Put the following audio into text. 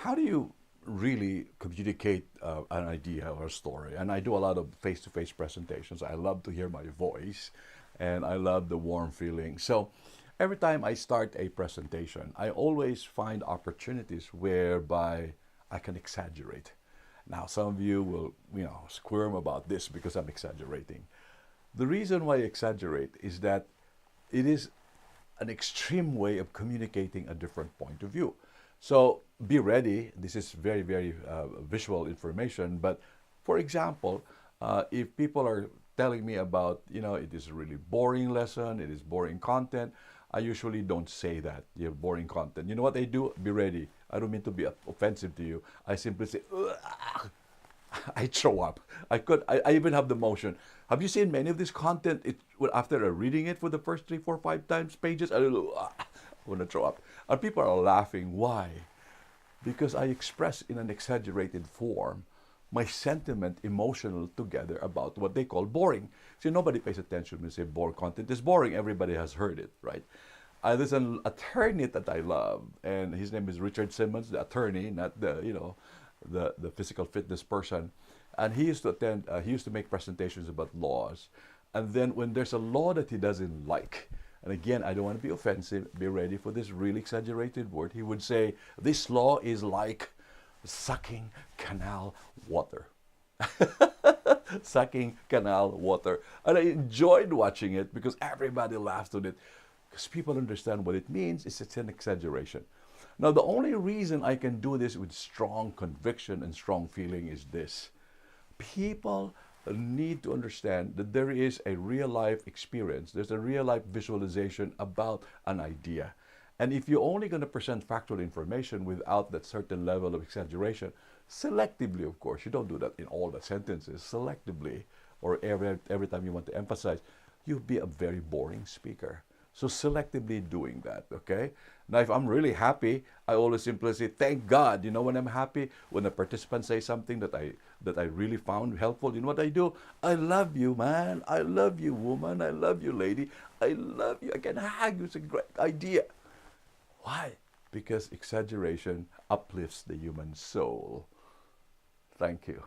how do you really communicate an idea or a story? And I do a lot of face-to-face presentations. I love to hear my voice, and I love the warm feeling. So every time I start a presentation, I always find opportunities whereby I can exaggerate. Now, some of you will, squirm about this because I'm exaggerating. The reason why I exaggerate is that it is an extreme way of communicating a different point of view. So be ready. This is very, very visual information. But for example, if people are telling me about, it is a really boring lesson, it is boring content, I usually don't say that, you have boring content. You know what I do? Be ready. I don't mean to be offensive to you. I simply say, ugh. I throw up. I even have the motion. Have you seen many of this content? After reading it for the first 3, 4, 5 times pages, I want to throw up. And people are laughing. Why? Because I express in an exaggerated form my sentiment, emotional together about what they call boring. See, nobody pays attention when they say boring content is boring. Everybody has heard it, right? There's an attorney that I love, and his name is Richard Simmons, the attorney, not the physical fitness person. And he used to attend, he used to make presentations about laws. And then when there's a law that he doesn't like, and again, I don't want to be offensive, be ready for this really exaggerated word, he would say, this law is like sucking canal water. Sucking canal water. And I enjoyed watching it because everybody laughed at it. Because people understand what it means. It's an exaggeration. Now, the only reason I can do this with strong conviction and strong feeling is this. People need to understand that there is a real-life experience. There's a real-life visualization about an idea. And if you're only going to present factual information without that certain level of exaggeration, selectively, of course, you don't do that in all the sentences, selectively, or every time you want to emphasize, you'll be a very boring speaker. So selectively doing that, okay? Now, if I'm really happy, I always simply say, thank God. You know when I'm happy? When a participant says something that I really found helpful, you know what I do? I love you, man. I love you, woman. I love you, lady. I love you. I can hug you. It's a great idea. Why? Because exaggeration uplifts the human soul. Thank you.